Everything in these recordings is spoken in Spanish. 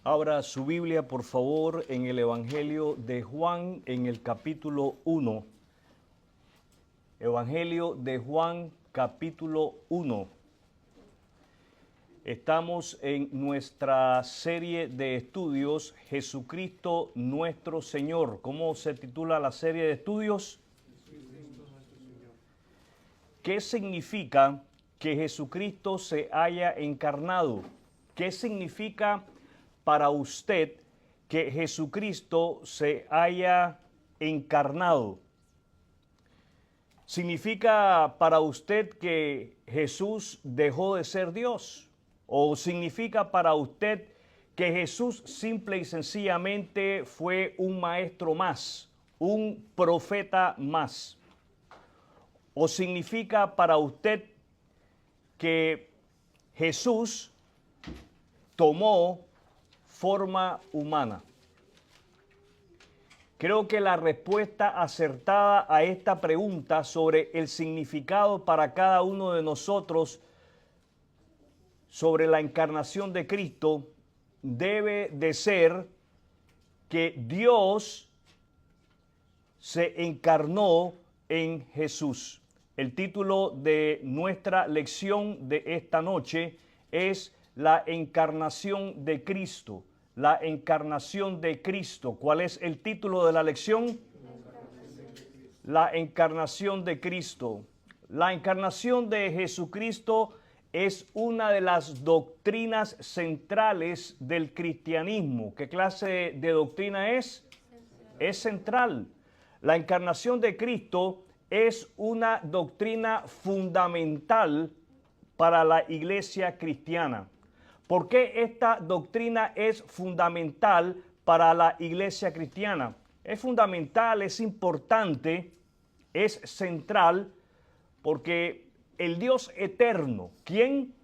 Abra su Biblia, por favor, en el Evangelio de Juan, en el capítulo 1. Evangelio de Juan, capítulo 1. Estamos en nuestra serie de estudios, Jesucristo nuestro Señor. ¿Cómo se titula la serie de estudios? ¿Qué significa que Jesucristo se haya encarnado? ¿Qué significa para usted que Jesucristo se haya encarnado? ¿Significa para usted que Jesús dejó de ser Dios? ¿O significa para usted que Jesús simple y sencillamente fue un maestro más, un profeta más? ¿O significa para usted que Jesús tomó forma humana? Creo que la respuesta acertada a esta pregunta sobre el significado para cada uno de nosotros sobre la encarnación de Cristo debe de ser que Dios se encarnó en Jesús. El título de nuestra lección de esta noche es La encarnación de Cristo. La encarnación de Cristo. ¿Cuál es el título de la lección? La encarnación de Cristo. La encarnación de Jesucristo es una de las doctrinas centrales del cristianismo. ¿Qué clase de doctrina es? Es central. La encarnación de Cristo es una doctrina fundamental para la iglesia cristiana. ¿Por qué esta doctrina es fundamental para la iglesia cristiana? Es fundamental, es importante, es central, porque el Dios eterno, ¿quién?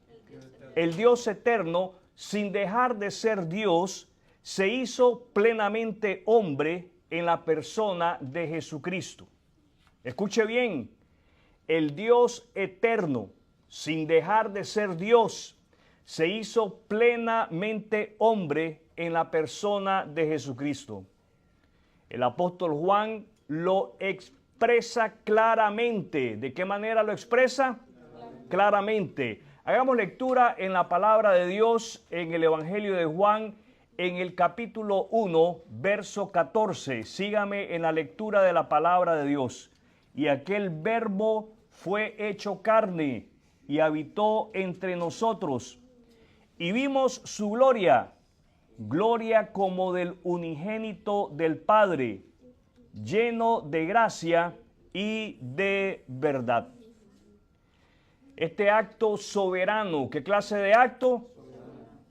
El Dios eterno, sin dejar de ser Dios, se hizo plenamente hombre en la persona de Jesucristo. Escuche bien, el Dios eterno, sin dejar de ser Dios, se hizo plenamente hombre en la persona de Jesucristo. El apóstol Juan lo expresa claramente. ¿De qué manera lo expresa? Claramente. Hagamos lectura en la palabra de Dios en el Evangelio de Juan, en el capítulo 1, verso 14. Sígame en la lectura de la palabra de Dios. Y aquel verbo fue hecho carne y habitó entre nosotros. Y vimos su gloria, gloria como del unigénito del Padre, lleno de gracia y de verdad. Este acto soberano, ¿qué clase de acto?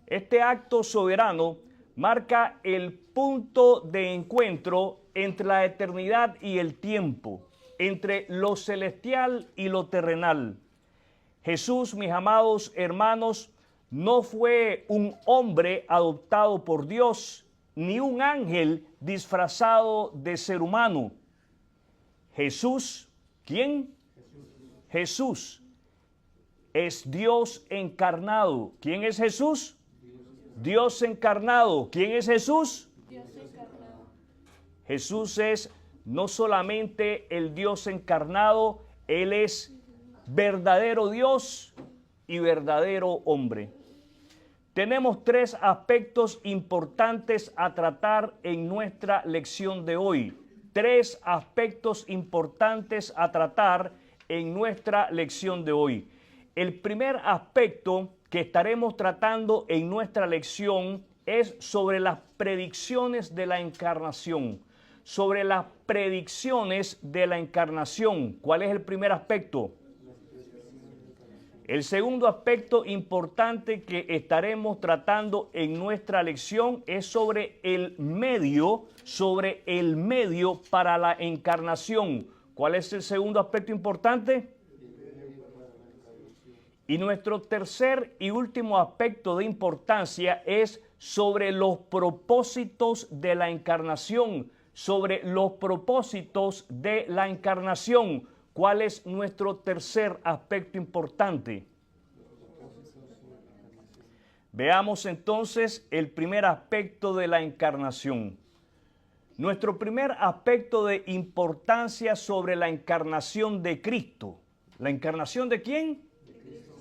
Este acto soberano marca el punto de encuentro entre la eternidad y el tiempo, entre lo celestial y lo terrenal. Jesús, mis amados hermanos, no fue un hombre adoptado por Dios, ni un ángel disfrazado de ser humano. Jesús, ¿quién? Jesús es Dios encarnado. ¿Quién es Jesús? Dios encarnado. ¿Quién es Jesús? Dios encarnado. Jesús es no solamente el Dios encarnado, Él es verdadero Dios y verdadero hombre. Tenemos tres aspectos importantes a tratar en nuestra lección de hoy. Tres aspectos importantes a tratar en nuestra lección de hoy. El primer aspecto que estaremos tratando en nuestra lección es sobre las predicciones de la encarnación. Sobre las predicciones de la encarnación. ¿Cuál es el primer aspecto? El segundo aspecto importante que estaremos tratando en nuestra lección es sobre el medio para la encarnación. ¿Cuál es el segundo aspecto importante? Y nuestro tercer y último aspecto de importancia es sobre los propósitos de la encarnación, sobre los propósitos de la encarnación. ¿Cuál es nuestro tercer aspecto importante? Veamos entonces el primer aspecto de la encarnación. Nuestro primer aspecto de importancia sobre la encarnación de Cristo. ¿La encarnación de quién?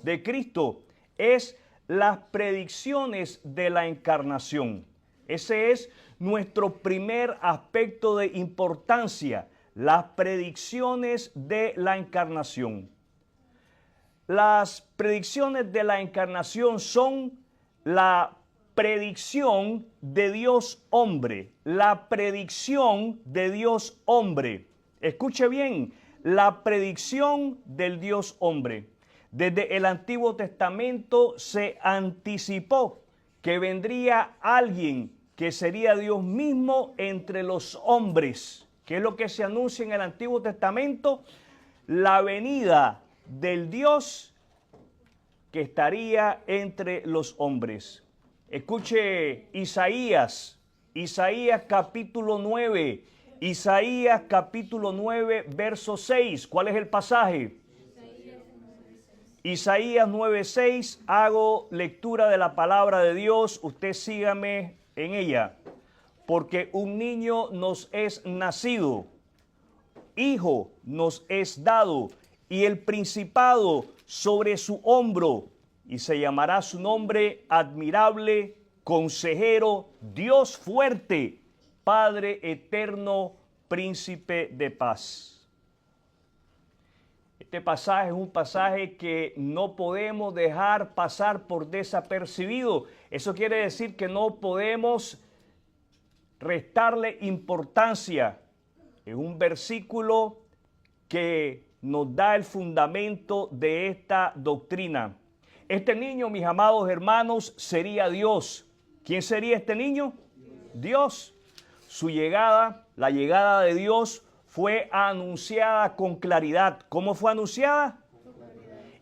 De Cristo. Es las predicciones de la encarnación. Ese es nuestro primer aspecto de importancia, las predicciones de la encarnación. Las predicciones de la encarnación son la predicción de Dios hombre, la predicción de Dios hombre. Escuche bien, la predicción del Dios hombre. Desde el Antiguo Testamento se anticipó que vendría alguien que sería Dios mismo entre los hombres. ¿Qué es lo que se anuncia en el Antiguo Testamento? La venida del Dios que estaría entre los hombres. Escuche Isaías capítulo 9, Isaías capítulo 9, verso 6. ¿Cuál es el pasaje? Isaías 9:6, hago lectura de la palabra de Dios, usted sígame en ella. Porque un niño nos es nacido, hijo nos es dado, y el principado sobre su hombro, y se llamará su nombre admirable, consejero, Dios fuerte, Padre eterno, príncipe de paz. Este pasaje es un pasaje que no podemos dejar pasar por desapercibido. Eso quiere decir que no podemos restarle importancia. Es un versículo que nos da el fundamento de esta doctrina. Este niño, mis amados hermanos, sería Dios. ¿Quién sería este niño? Dios. Su llegada, la llegada de Dios, fue anunciada con claridad. ¿Cómo fue anunciada?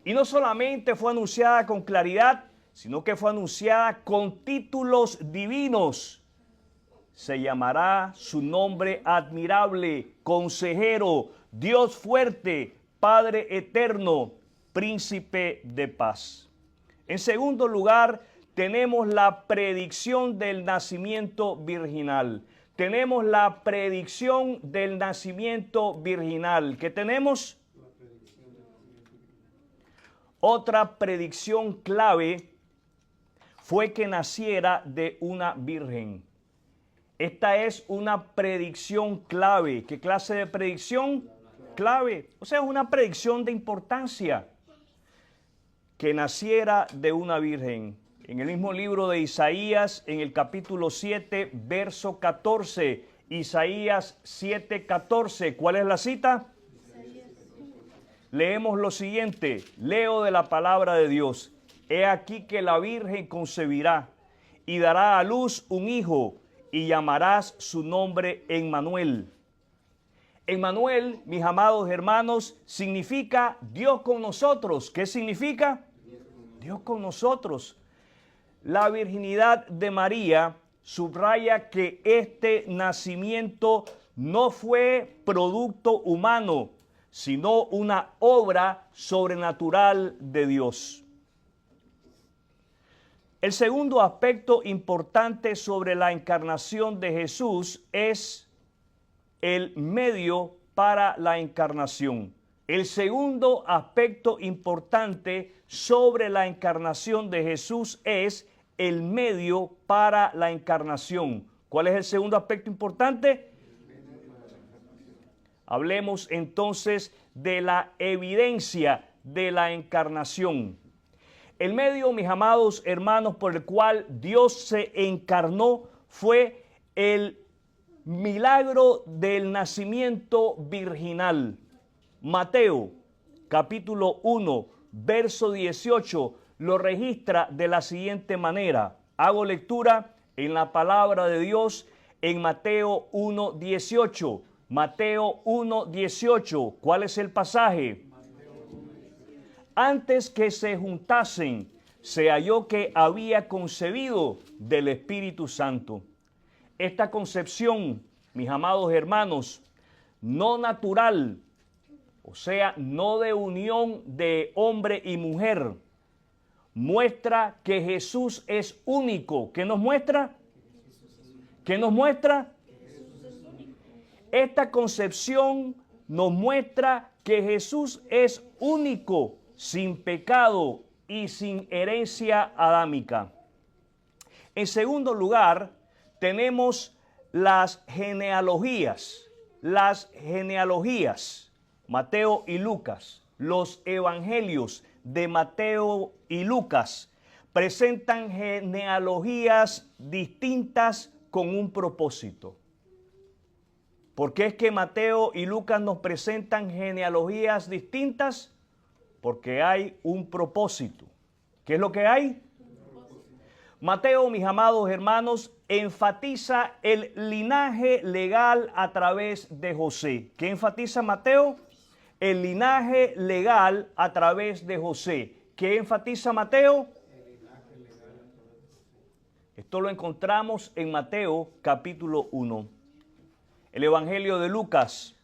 Y no solamente fue anunciada con claridad, sino que fue anunciada con títulos divinos. Se llamará su nombre admirable, consejero, Dios fuerte, Padre eterno, príncipe de paz. En segundo lugar, tenemos la predicción del nacimiento virginal. Tenemos la predicción del nacimiento virginal. ¿Qué tenemos? Otra predicción clave fue que naciera de una virgen. Esta es una predicción clave. ¿Qué clase de predicción? Clave. O sea, es una predicción de importancia. Que naciera de una virgen. En el mismo libro de Isaías, en el capítulo 7, verso 14. Isaías 7, 14. ¿Cuál es la cita? Leemos lo siguiente. Leo de la palabra de Dios. He aquí que la virgen concebirá y dará a luz un hijo y llamarás su nombre Emmanuel. Emmanuel, mis amados hermanos, significa Dios con nosotros. ¿Qué significa? Dios con nosotros. La virginidad de María subraya que este nacimiento no fue producto humano, sino una obra sobrenatural de Dios. El segundo aspecto importante sobre la encarnación de Jesús es el medio para la encarnación. El segundo aspecto importante sobre la encarnación de Jesús es el medio para la encarnación. ¿Cuál es el segundo aspecto importante? Hablemos entonces de la evidencia de la encarnación. El medio, mis amados hermanos, por el cual Dios se encarnó fue el milagro del nacimiento virginal. Mateo, capítulo 1, verso 18, lo registra de la siguiente manera. Hago lectura en la palabra de Dios en Mateo 1, 18. Mateo 1, 18. ¿Cuál es el pasaje? Antes que se juntasen, se halló que había concebido del Espíritu Santo. Esta concepción, mis amados hermanos, no natural, o sea, no de unión de hombre y mujer, muestra que Jesús es único. ¿Qué nos muestra? ¿Qué nos muestra? Esta concepción nos muestra que Jesús es único, sin pecado y sin herencia adámica. En segundo lugar, tenemos las genealogías. Las genealogías, Mateo y Lucas, los evangelios de Mateo y Lucas presentan genealogías distintas con un propósito. ¿Por qué es que Mateo y Lucas nos presentan genealogías distintas? Porque hay un propósito. ¿Qué es lo que hay? Mateo, mis amados hermanos, enfatiza el linaje legal a través de José. ¿Qué enfatiza Mateo? El linaje legal a través de José. ¿Qué enfatiza Mateo? Esto lo encontramos en Mateo capítulo 1. El Evangelio de Lucas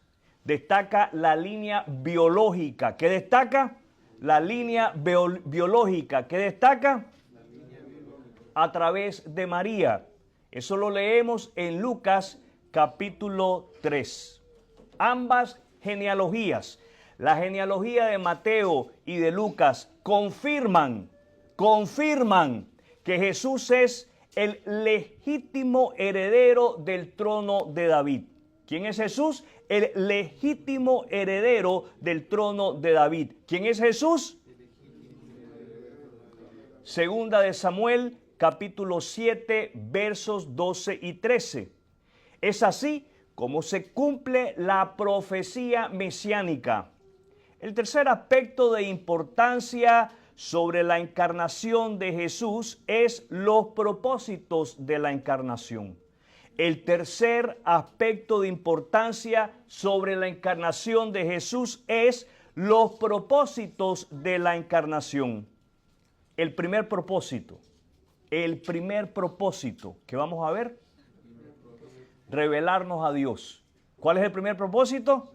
destaca la línea biológica. ¿Qué destaca? La línea biológica. ¿Qué destaca? A través de María. Eso lo leemos en Lucas capítulo 3. Ambas genealogías, la genealogía de Mateo y de Lucas, confirman que Jesús es el legítimo heredero del trono de David. ¿Quién es Jesús? El legítimo heredero del trono de David. ¿Quién es Jesús? Segunda de Samuel, capítulo 7, versos 12 y 13. Es así como se cumple la profecía mesiánica. El tercer aspecto de importancia sobre la encarnación de Jesús es los propósitos de la encarnación. El tercer aspecto de importancia sobre la encarnación de Jesús es los propósitos de la encarnación. El primer propósito que vamos a ver, revelarnos a Dios. ¿Cuál es el primer propósito?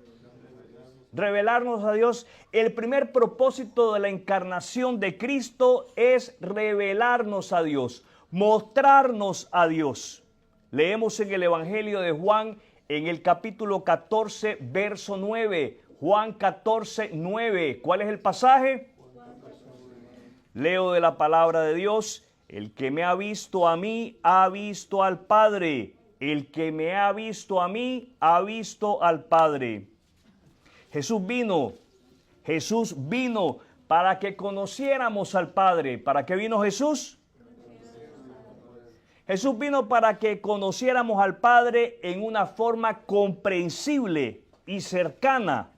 Revelarnos a Dios. El primer propósito de la encarnación de Cristo es revelarnos a Dios, mostrarnos a Dios. Leemos en el Evangelio de Juan, en el capítulo 14, verso 9. Juan 14, 9. ¿Cuál es el pasaje? Leo de la palabra de Dios. El que me ha visto a mí, ha visto al Padre. El que me ha visto a mí, ha visto al Padre. Jesús vino para que conociéramos al Padre. ¿Para qué vino Jesús? Jesús vino para que conociéramos al Padre en una forma comprensible y cercana.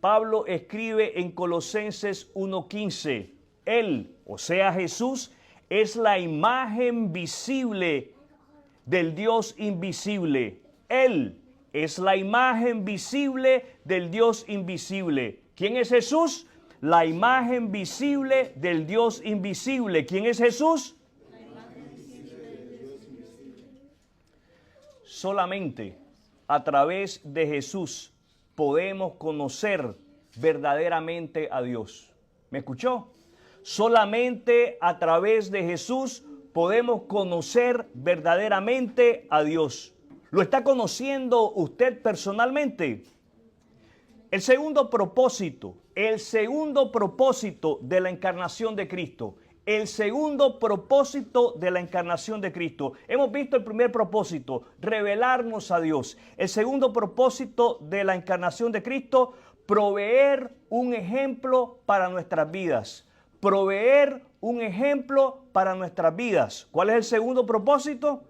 Pablo escribe en Colosenses 1:15, Él, o sea Jesús, es la imagen visible del Dios invisible. Él es la imagen visible del Dios invisible. ¿Quién es Jesús? La imagen visible del Dios invisible. ¿Quién es Jesús? Solamente a través de Jesús podemos conocer verdaderamente a Dios. ¿Me escuchó? Solamente a través de Jesús podemos conocer verdaderamente a Dios. ¿Lo está conociendo usted personalmente? El segundo propósito de la encarnación de Cristo. El segundo propósito de la encarnación de Cristo. Hemos visto el primer propósito, revelarnos a Dios. El segundo propósito de la encarnación de Cristo, proveer un ejemplo para nuestras vidas. Proveer un ejemplo para nuestras vidas. ¿Cuál es el segundo propósito?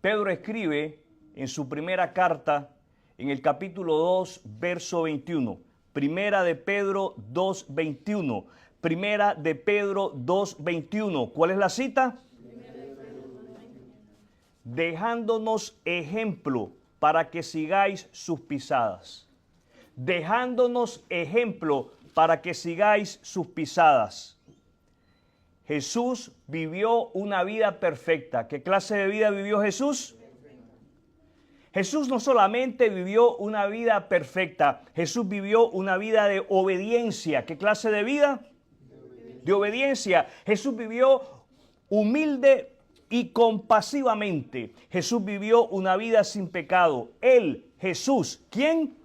Pedro escribe en su primera carta, en el capítulo 2, verso 21. Primera de Pedro 2:21. Primera de Pedro 2:21. ¿Cuál es la cita? Dejándonos ejemplo para que sigáis sus pisadas. Dejándonos ejemplo para que sigáis sus pisadas. Jesús vivió una vida perfecta. ¿Qué clase de vida vivió Jesús? Jesús no solamente vivió una vida perfecta, Jesús vivió una vida de obediencia. ¿Qué clase de vida? De obediencia. Jesús vivió humilde y compasivamente. Jesús vivió una vida sin pecado. Él, Jesús, ¿quién?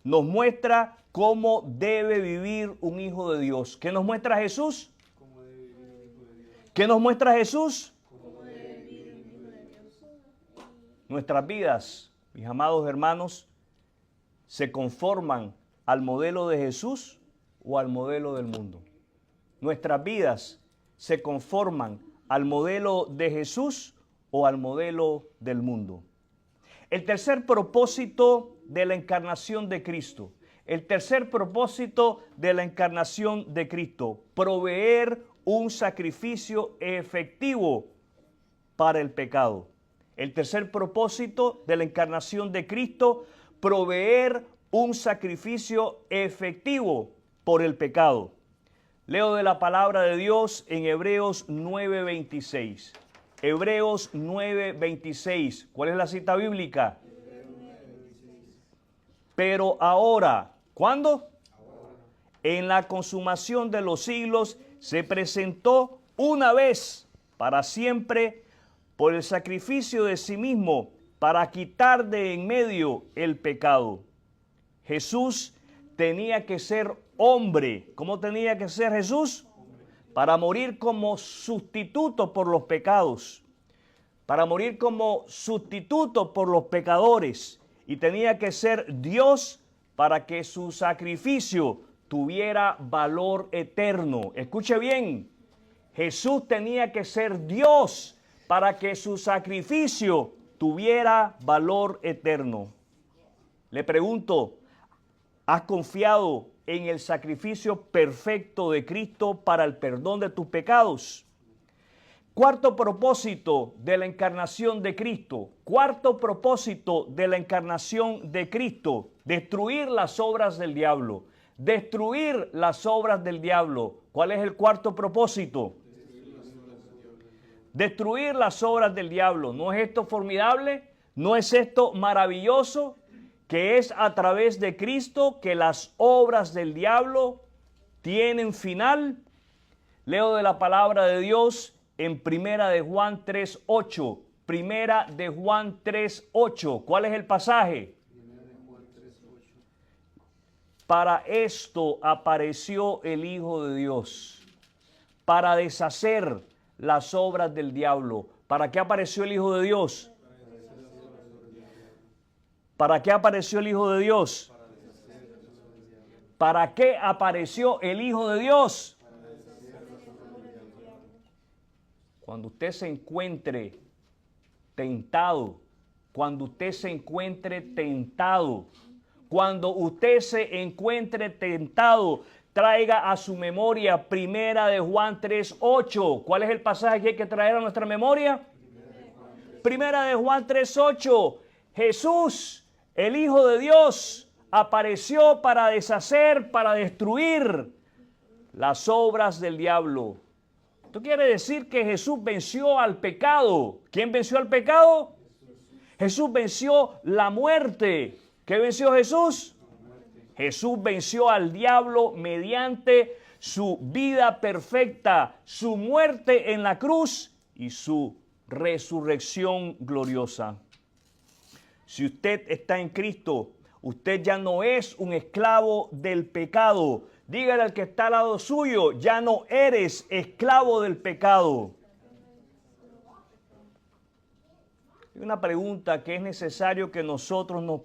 Nos muestra cómo debe vivir un hijo de Dios. ¿Qué nos muestra Jesús? ¿Qué nos muestra Jesús? Nuestras vidas, mis amados hermanos, se conforman al modelo de Jesús o al modelo del mundo. Nuestras vidas se conforman al modelo de Jesús o al modelo del mundo. El tercer propósito de la encarnación de Cristo. El tercer propósito de la encarnación de Cristo, proveer un sacrificio efectivo para el pecado. El tercer propósito de la encarnación de Cristo, proveer un sacrificio efectivo por el pecado. Leo de la palabra de Dios en Hebreos 9:26. Hebreos 9:26. ¿Cuál es la cita bíblica? Pero ahora, ¿cuándo? En la consumación de los siglos se presentó una vez para siempre por el sacrificio de sí mismo para quitar de en medio el pecado. Jesús tenía que ser hombre. ¿Cómo tenía que ser Jesús? Para morir como sustituto por los pecados, para morir como sustituto por los pecadores. Y tenía que ser Dios para que su sacrificio tuviera valor eterno. Escuche bien, Jesús tenía que ser Dios para que su sacrificio tuviera valor eterno. Le pregunto, ¿has confiado en el sacrificio perfecto de Cristo para el perdón de tus pecados? Cuarto propósito de la encarnación de Cristo. Cuarto propósito de la encarnación de Cristo. Destruir las obras del diablo. Destruir las obras del diablo. ¿Cuál es el cuarto propósito? Destruir las obras del diablo. ¿No es esto formidable? ¿No es esto maravilloso? Que es a través de Cristo que las obras del diablo tienen final. Leo de la palabra de Dios en Primera de Juan 3:8. Primera de Juan 3:8. ¿Cuál es el pasaje? Para esto apareció el Hijo de Dios, para deshacer las obras del diablo. ¿Para qué apareció el Hijo de Dios? ¿Para qué apareció el Hijo de Dios? ¿Para qué apareció el Hijo de Dios? Cuando usted se encuentre tentado, cuando usted se encuentre tentado, cuando usted se encuentre tentado, traiga a su memoria Primera de Juan 3:8. ¿Cuál es el pasaje que hay que traer a nuestra memoria? Primera de Juan 3:8. Jesús, el Hijo de Dios, apareció para deshacer, para destruir las obras del diablo. Esto quiere decir que Jesús venció al pecado. ¿Quién venció al pecado? Jesús venció la muerte. ¿Qué venció Jesús? Jesús venció al diablo mediante su vida perfecta, su muerte en la cruz y su resurrección gloriosa. Si usted está en Cristo, usted ya no es un esclavo del pecado. Dígale al que está al lado suyo, ya no eres esclavo del pecado. Hay una pregunta que es necesario que nosotros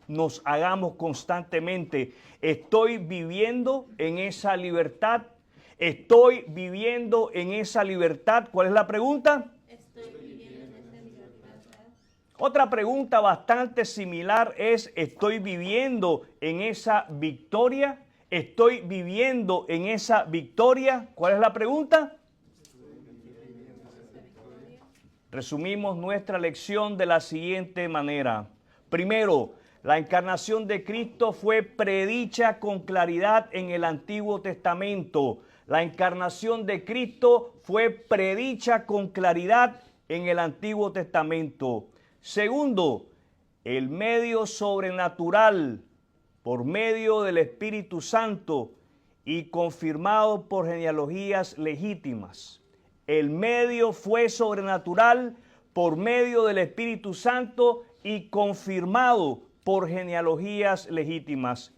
nos hagamos constantemente. ¿Estoy viviendo en esa libertad? ¿Estoy viviendo en esa libertad? ¿Cuál es la pregunta? Estoy viviendo en esa libertad. Otra pregunta bastante similar es, ¿estoy viviendo en esa victoria? ¿Estoy viviendo en esa victoria? ¿Cuál es la pregunta? Resumimos nuestra lección de la siguiente manera. Primero, la encarnación de Cristo fue predicha con claridad en el Antiguo Testamento. La encarnación de Cristo fue predicha con claridad en el Antiguo Testamento. Segundo, el medio sobrenatural por medio del Espíritu Santo y confirmado por genealogías legítimas. El medio fue sobrenatural por medio del Espíritu Santo y confirmado por genealogías legítimas.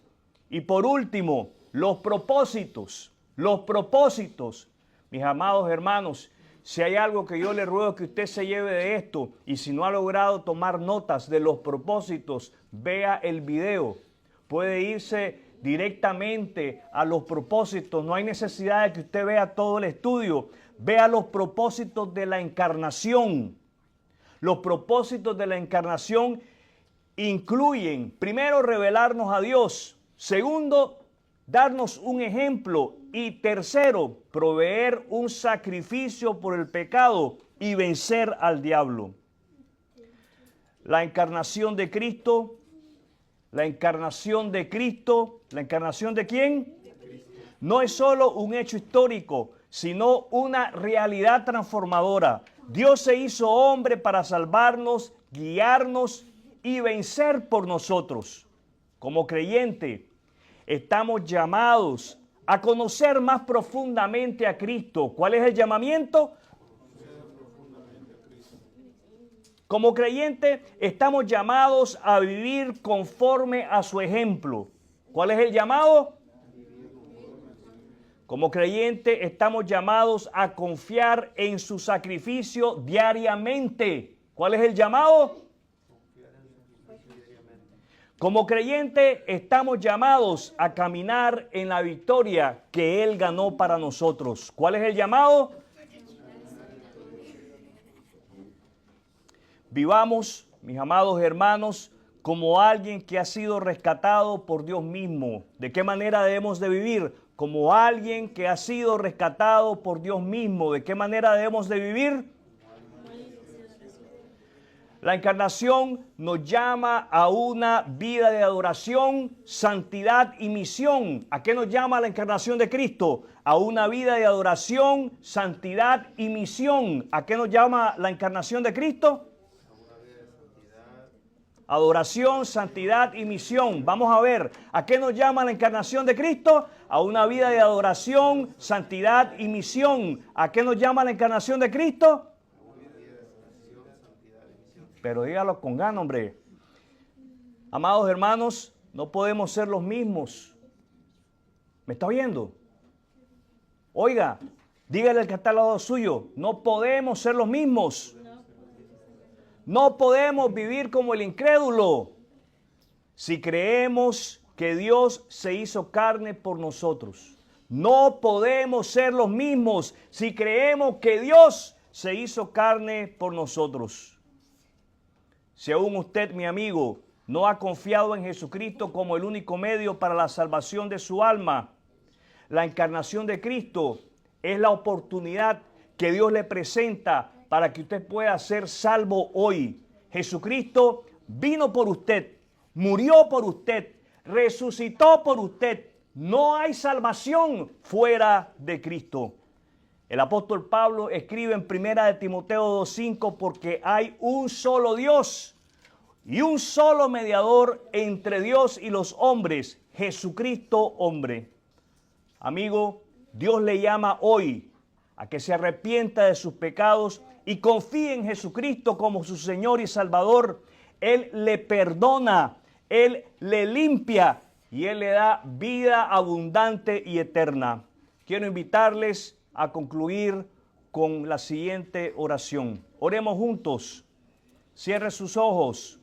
Y por último, los propósitos. Los propósitos. Mis amados hermanos, si hay algo que yo le ruego que usted se lleve de esto, y si no ha logrado tomar notas de los propósitos, vea el video. Puede irse directamente a los propósitos. No hay necesidad de que usted vea todo el estudio. Vea los propósitos de la encarnación. Los propósitos de la encarnación incluyen, primero, revelarnos a Dios. Segundo, darnos un ejemplo. Y tercero, proveer un sacrificio por el pecado y vencer al diablo. La encarnación de Cristo. La encarnación de Cristo. ¿La encarnación de quién? No es solo un hecho histórico, sino una realidad transformadora. Dios se hizo hombre para salvarnos, guiarnos y vencer por nosotros. Como creyente, estamos llamados a conocer más profundamente a Cristo. ¿Cuál es el llamamiento? Como creyente, estamos llamados a vivir conforme a su ejemplo. ¿Cuál es el llamado? Como creyente, estamos llamados a confiar en su sacrificio diariamente. ¿Cuál es el llamado? Como creyente, estamos llamados a caminar en la victoria que Él ganó para nosotros. ¿Cuál es el llamado? Vivamos, mis amados hermanos, como alguien que ha sido rescatado por Dios mismo. ¿De qué manera debemos de vivir? Como alguien que ha sido rescatado por Dios mismo. ¿De qué manera debemos de vivir? La encarnación nos llama a una vida de adoración, santidad y misión. ¿A qué nos llama la encarnación de Cristo? A una vida de adoración, santidad y misión. ¿A qué nos llama la encarnación de Cristo? Adoración, santidad y misión. Vamos a ver, ¿a qué nos llama la encarnación de Cristo? A una vida de adoración, santidad y misión. ¿A qué nos llama la encarnación de Cristo? Pero dígalo con ganas, hombre. Amados hermanos, no podemos ser los mismos. ¿Me está oyendo? Oiga, dígale al que está al lado suyo, no podemos ser los mismos. No podemos vivir como el incrédulo. Si creemos que Dios se hizo carne por nosotros, no podemos ser los mismos si creemos que Dios se hizo carne por nosotros. Si aún usted, mi amigo, no ha confiado en Jesucristo como el único medio para la salvación de su alma, la encarnación de Cristo es la oportunidad que Dios le presenta para que usted pueda ser salvo hoy. Jesucristo vino por usted, murió por usted, resucitó por usted. No hay salvación fuera de Cristo. El apóstol Pablo escribe en 1 Timoteo 2:5, porque hay un solo Dios y un solo mediador entre Dios y los hombres, Jesucristo hombre. Amigo, Dios le llama hoy a que se arrepienta de sus pecados y confíe en Jesucristo como su Señor y Salvador. Él le perdona, Él le limpia y Él le da vida abundante y eterna. Quiero invitarles a concluir con la siguiente oración. Oremos juntos. Cierre sus ojos.